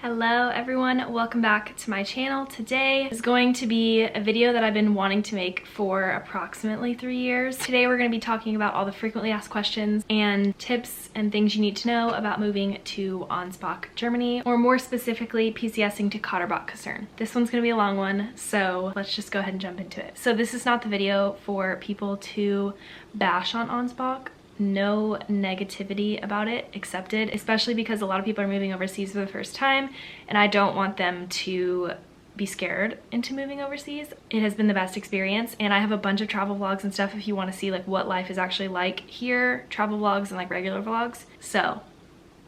Hello everyone, welcome back to my channel. Today is going to be a video that I've been wanting to make for approximately 3 years. Today we're going to be talking about all the frequently asked questions and tips and things you need to know about moving to Ansbach, Germany, or more specifically PCSing to Kasern. This one's going to be a long one, so let's just go ahead and jump into it. So this is not the video for people to bash on Ansbach. No negativity about it accepted, especially because a lot of people are moving overseas for the first time and I don't want them to be scared into moving overseas. It has been the best experience and I have a bunch of travel vlogs and stuff if you want to see like what life is actually like here, travel vlogs and like regular vlogs. So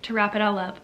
to wrap it all up,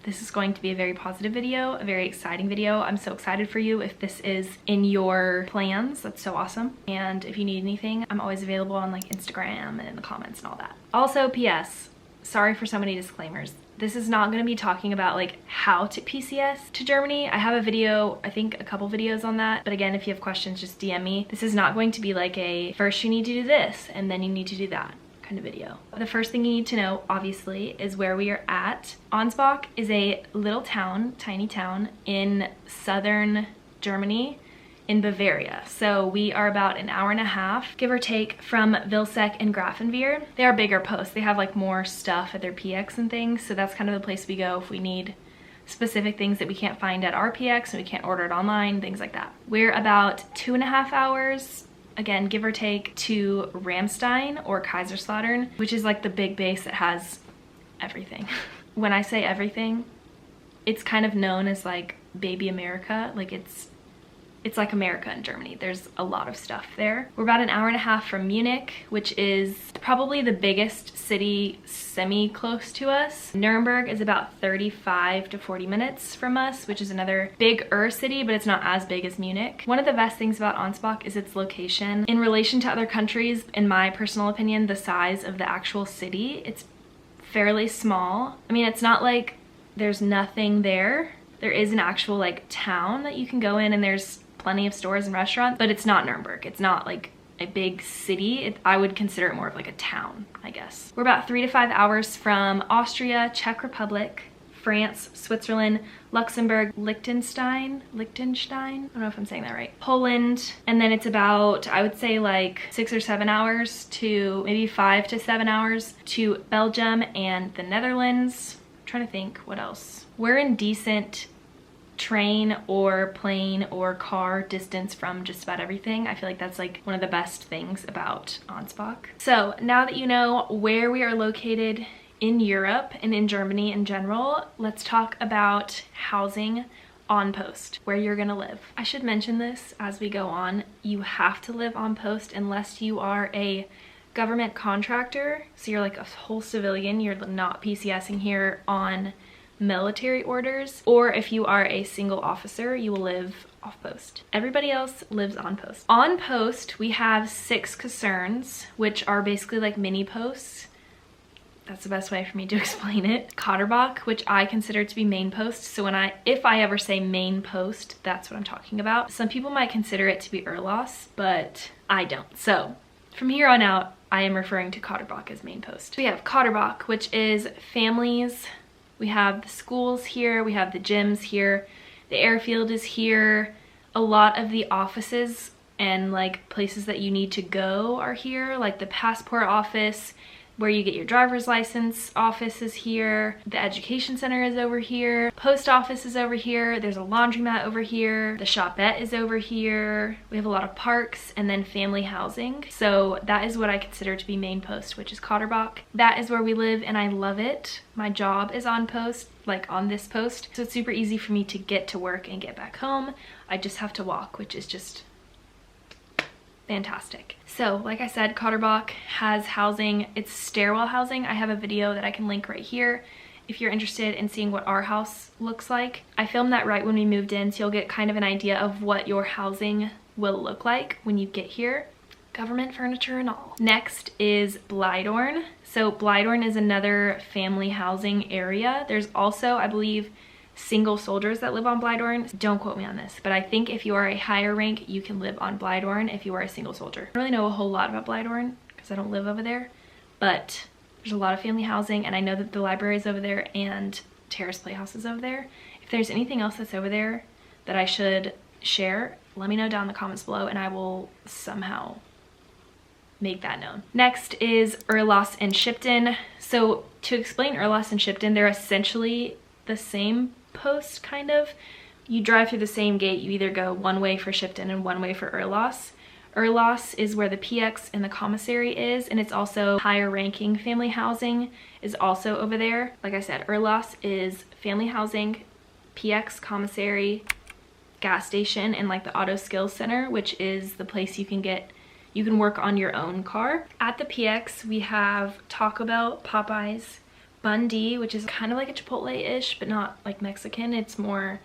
this is going to be a very positive video, a very exciting video. I'm so excited for you if this is in your plans. That's so awesome. And if you need anything, I'm always available on like Instagram and in the comments and all that. Also, PS, sorry for so many disclaimers. This is not going to be talking about like how to PCS to Germany. I have a video, I think a couple videos on that. But again, if you have questions, just DM me. This is not going to be like a first you need to do this and then you need to do that kind of video. The first thing you need to know, obviously, is where we are at. Ansbach is a little town, tiny town in southern Germany in Bavaria. So we are about an hour and a half, give or take, from Vilseck and Grafenwehr. They are bigger posts. They have like more stuff at their PX and things. So that's kind of the place we go if we need specific things that we can't find at our PX and we can't order it online, things like that. We're about 2.5 hours, again, give or take, to Ramstein or Kaiserslautern, which is like the big base that has everything. When I say everything, it's kind of known as like baby America. Like it's like America in Germany. There's a lot of stuff there. We're about an hour and a half from Munich, which is probably the biggest city semi-close to us. Nuremberg is about 35 to 40 minutes from us, which is another big-er city, but it's not as big as Munich. One of the best things about Ansbach is its location. In relation to other countries, in my personal opinion, the size of the actual city, it's fairly small. I mean, it's not like there's nothing there. There is an actual like town that you can go in and there's plenty of stores and restaurants, but it's not Nuremberg. It's not like a big city. I would consider it more of like a town, I guess. We're about 3 to 5 hours from Austria, Czech Republic, France, Switzerland, Luxembourg, Liechtenstein, I don't know if I'm saying that right, Poland, and then it's about, I would say like 6 or 7 hours to maybe 5 to 7 hours to Belgium and the Netherlands. I'm trying to think what else. We're in decent train or plane or car distance from just about everything. I feel like that's like one of the best things about Ansbach. So now that you know where we are located in Europe and in Germany in general, let's talk about housing on post, where you're gonna live. I should mention this as we go on. You have to live on post unless you are a government contractor. So you're like a whole civilian, you're not PCSing here on military orders, or if you are a single officer, you will live off post. Everybody else lives on post. On post, we have 6 kaserns, which are basically like mini posts. That's the best way for me to explain it. Katterbach, which I consider to be main post. So if I ever say main post, that's what I'm talking about. Some people might consider it to be Erlass, but I don't. So from here on out, I am referring to Katterbach as main post. We have Katterbach, which is families. We have the schools here, we have the gyms here, the airfield is here. A lot of the offices and like places that you need to go are here, like the passport office, where you get your driver's license office is here. The education center is over here. Post office is over here. There's a laundromat over here. The shopette is over here. We have a lot of parks and then family housing. So that is what I consider to be main post, which is Katterbach. That is where we live and I love it. My job is on post, like on this post. So it's super easy for me to get to work and get back home. I just have to walk, which is just fantastic. So like I said, Katterbach has housing. It's stairwell housing. I have a video that I can link right here if you're interested in seeing what our house looks like. I filmed that right when we moved in, so you'll get kind of an idea of what your housing will look like when you get here. Government furniture and all. Next is Blydorn. So Blydorn is another family housing area. There's also, I believe, single soldiers that live on Blydorn. Don't quote me on this, but I think if you are a higher rank, you can live on Blydorn if you are a single soldier. I don't really know a whole lot about Blydorn because I don't live over there, but there's a lot of family housing and I know that the library is over there and Terrace Playhouse is over there. If there's anything else that's over there that I should share, let me know down in the comments below and I will somehow make that known. Next is Urlass and Shipton. So to explain Urlass and Shipton, they're essentially the same post, kind of. You drive through the same gate. You either go one way for Shipton and one way for Urlass. Urlass is where the PX and the commissary is, and it's also higher ranking family housing is also over there. Like I said, Urlass is family housing, PX commissary, gas station, and like the auto skills center, which is the place you can work on your own car. At the PX, we have Taco Bell, Popeyes, Bundy, which is kind of like a Chipotle-ish, but not like Mexican. It's more,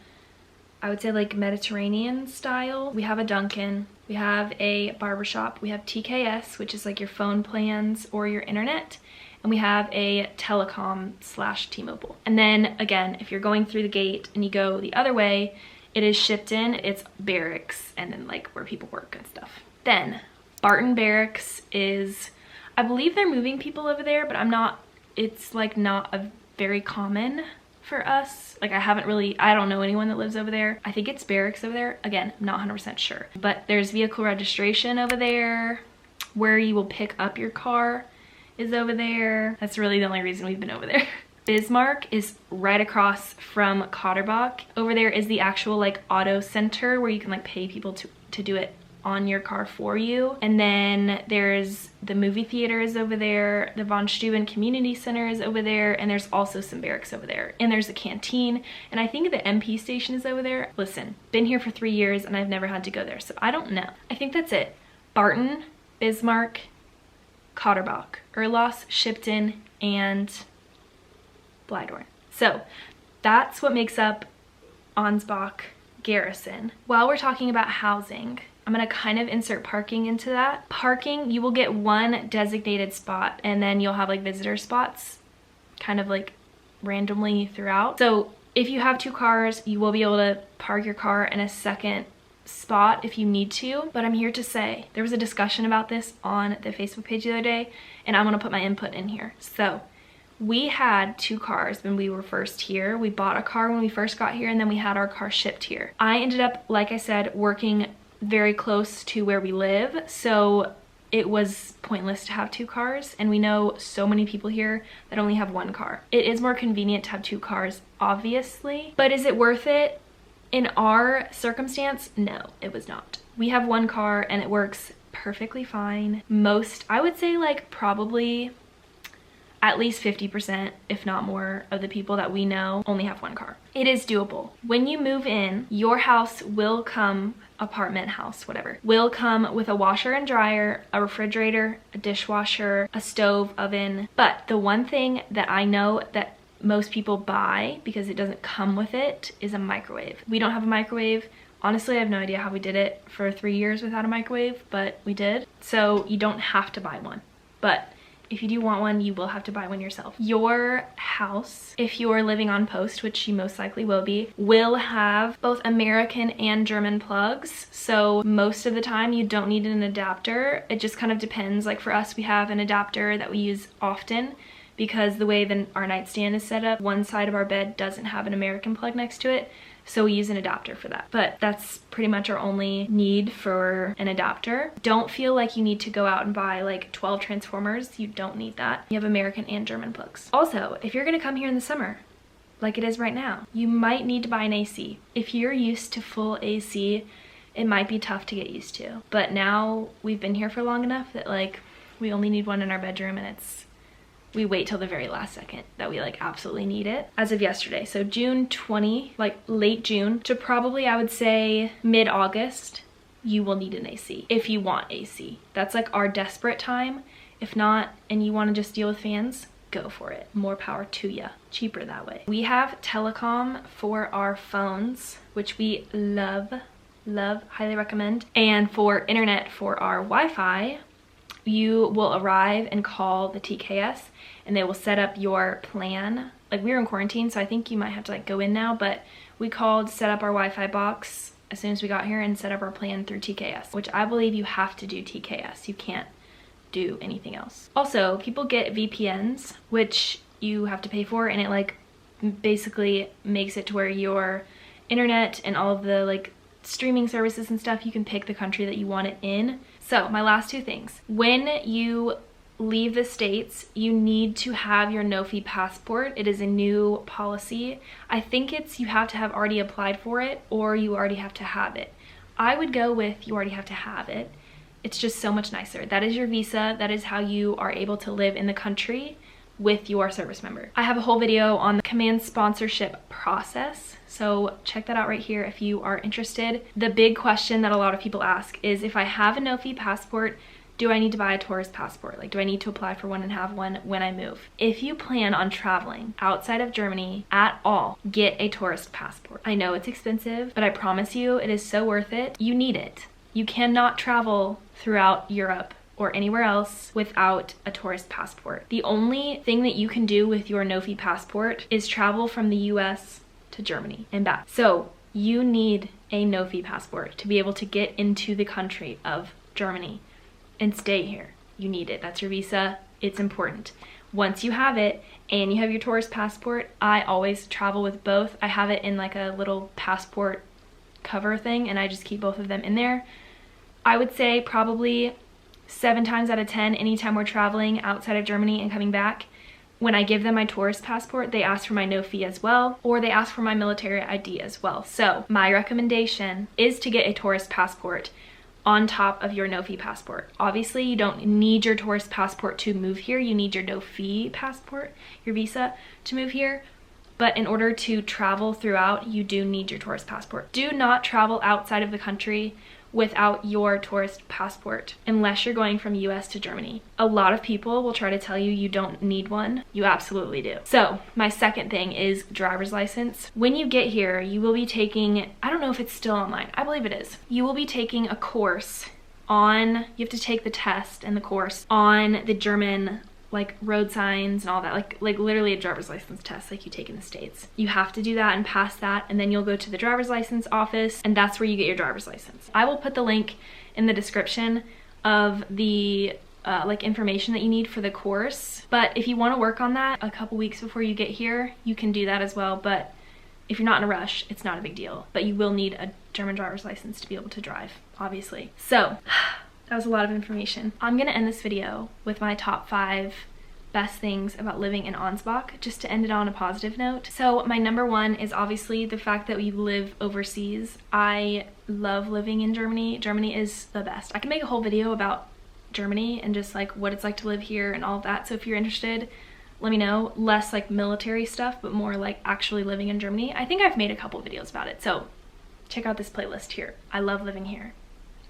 I would say, like Mediterranean style. We have a Dunkin', we have a barbershop, we have TKS, which is like your phone plans or your internet, and we have a telecom / T-Mobile. And then again, if you're going through the gate and you go the other way, it is Shipton, it's barracks, and then like where people work and stuff. Then Barton Barracks is, I believe they're moving people over there, but it's like not a very common for us. Like I don't know anyone that lives over there. I think it's barracks over there. Again, I'm not 100% sure. But there's vehicle registration over there. Where you will pick up your car is over there. That's really the only reason we've been over there. Bismarck is right across from Kotterbach. Over there is the actual like auto center where you can like pay people to do it on your car for you. And then there's the movie theater is over there, the Von Steuben Community Center is over there, and there's also some barracks over there. And there's a canteen, and I think the MP station is over there. Listen, been here for 3 years and I've never had to go there, so I don't know. I think that's it. Barton, Bismarck, Kotterbach, Urlass, Shipton, and Blydorn. So that's what makes up Ansbach Garrison. While we're talking about housing, I'm gonna kind of insert parking into that. Parking, you will get one designated spot, and then you'll have like visitor spots kind of like randomly throughout. So if you have 2 cars, you will be able to park your car in a second spot if you need to. But I'm here to say, there was a discussion about this on the Facebook page the other day, and I'm gonna put my input in here. So we had 2 cars when we were first here. We bought a car when we first got here, and then we had our car shipped here. I ended up, like I said, working very close to where we live, so it was pointless to have 2 cars, and we know so many people here that only have 1 car. It is more convenient to have 2 cars, obviously, but is it worth it? In our circumstance, no, it was not. We have 1 car and it works perfectly fine. I would say like probably at least 50%, if not more, of the people that we know only have 1 car. It is doable. When you move in, your house will come, apartment house, whatever, will come with a washer and dryer, a refrigerator, a dishwasher, a stove, oven. But the one thing that I know that most people buy, because it doesn't come with it, is a microwave. We don't have a microwave. Honestly, I have no idea how we did it for 3 years without a microwave, but we did. So you don't have to buy one. But if you do want one, you will have to buy one yourself. Your house, if you are living on post, which you most likely will be, will have both American and German plugs. So most of the time you don't need an adapter. It just kind of depends. Like for us, we have an adapter that we use often because the way our nightstand is set up, one side of our bed doesn't have an American plug next to it. So we use an adapter for that. But that's pretty much our only need for an adapter. Don't feel like you need to go out and buy like 12 transformers. You don't need that. You have American and German plugs. Also, if you're gonna come here in the summer, like it is right now, you might need to buy an AC. If you're used to full AC, it might be tough to get used to. But now we've been here for long enough that like we only need one in our bedroom, and we wait till the very last second that we like absolutely need it. As of yesterday, so June 20, like late June to probably I would say mid-August, you will need an AC if you want AC. That's like our desperate time. If not, and you want to just deal with fans, go for it. More power to ya. Cheaper that way. We have telecom for our phones, which we love, highly recommend. And for internet for our Wi-Fi, you will arrive and call the TKS and they will set up your plan. Like we were in quarantine, so I think you might have to like go in now, but we called, set up our Wi-Fi box as soon as we got here and set up our plan through TKS, which I believe you have to do TKS. You can't do anything else. Also, people get VPNs, which you have to pay for, and it like basically makes it to where your internet and all of the like streaming services and stuff, you can pick the country that you want it in. So my last two things. When you leave the States, you need to have your no-fee passport. It is a new policy. I think it's you have to have already applied for it or you already have to have it. I would go with you already have to have it. It's just so much nicer. That is your visa. That is how you are able to live in the country with your service member. I have a whole video on the command sponsorship process, so check that out right here if you are interested. The big question that a lot of people ask is, if I have a no-fee passport, do I need to buy a tourist passport? Like, do I need to apply for one and have one when I move? If you plan on traveling outside of Germany at all, get a tourist passport. I know it's expensive, but I promise you it is so worth it. You need it. You cannot travel throughout Europe or anywhere else without a tourist passport. The only thing that you can do with your no-fee passport is travel from the US to Germany and back. So you need a no-fee passport to be able to get into the country of Germany and stay here. You need it. That's your visa. It's important. Once you have it and you have your tourist passport, I always travel with both. I have it in like a little passport cover thing and I just keep both of them in there. I would say probably 7 times out of 10, anytime we're traveling outside of Germany and coming back, when I give them my tourist passport, they ask for my no fee as well, or they ask for my military ID as well. So my recommendation is to get a tourist passport on top of your no fee passport. Obviously, you don't need your tourist passport to move here. You need your no fee passport, your visa, to move here. But in order to travel throughout, you do need your tourist passport. Do not travel outside of the country without your tourist passport unless you're going from US to Germany. A lot of people will try to tell you you don't need one. You absolutely do. So my second thing is driver's license. When you get here, you will be taking, I don't know if it's still online, I believe it is. You will be taking a course on, you have to take the test and the course on the German like road signs and all that, like literally a driver's license test like you take in the States. You have to do that and pass that, and then you'll go to the driver's license office and that's where you get your driver's license. I will put the link in the description of the like information that you need for the course, but if you want to work on that a couple weeks before you get here, you can do that as well. But if you're not in a rush, it's not a big deal, but you will need a German driver's license to be able to drive, obviously. So that was a lot of information. I'm gonna end this video with my top 5 best things about living in Ansbach, just to end it on a positive note. So my number 1 is obviously the fact that we live overseas. I love living in Germany. Germany is the best. I can make a whole video about Germany and just like what it's like to live here and all of that. So if you're interested, let me know. Less like military stuff, but more like actually living in Germany. I think I've made a couple videos about it. So check out this playlist here. I love living here.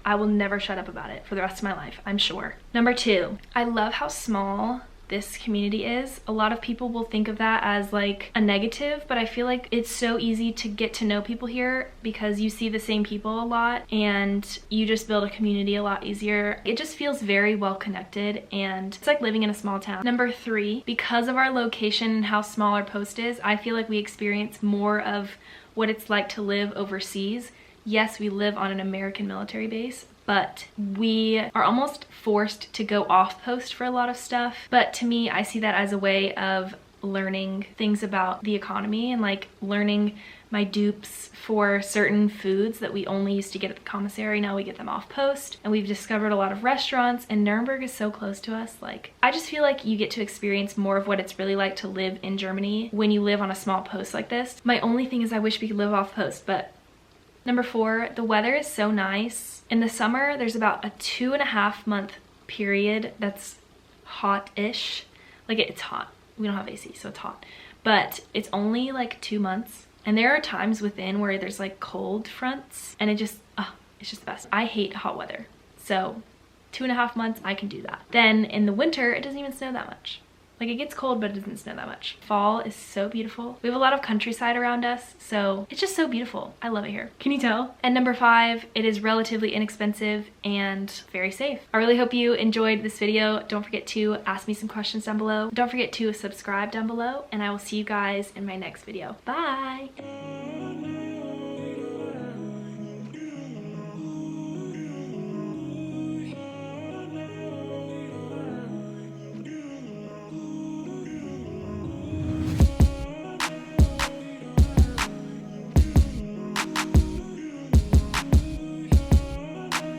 I will never shut up about it for the rest of my life, I'm sure. Number 2, I love how small this community is. A lot of people will think of that as like a negative, but I feel like it's so easy to get to know people here because you see the same people a lot and you just build a community a lot easier. It just feels very well connected and it's like living in a small town. Number 3, because of our location and how small our post is, I feel like we experience more of what it's like to live overseas. Yes, we live on an American military base, but we are almost forced to go off post for a lot of stuff. But to me, I see that as a way of learning things about the economy and like learning my dupes for certain foods that we only used to get at the commissary. Now we get them off post, and we've discovered a lot of restaurants, and Nuremberg is so close to us. Like, I just feel like you get to experience more of what it's really like to live in Germany when you live on a small post like this. My only thing is I wish we could live off post, but Number 4, the weather is so nice. In the summer, there's about a 2.5 month period that's hot-ish. Like, it's hot. We don't have AC, so it's hot. But it's only like 2 months. And there are times within where there's like cold fronts, and it's just the best. I hate hot weather. So 2.5 months, I can do that. Then in the winter, it doesn't even snow that much. Like, it gets cold, but it doesn't snow that much. Fall is so beautiful. We have a lot of countryside around us, so it's just so beautiful. I love it here. Can you tell? And number 5, it is relatively inexpensive and very safe. I really hope you enjoyed this video. Don't forget to ask me some questions down below. Don't forget to subscribe down below, and I will see you guys in my next video. Bye!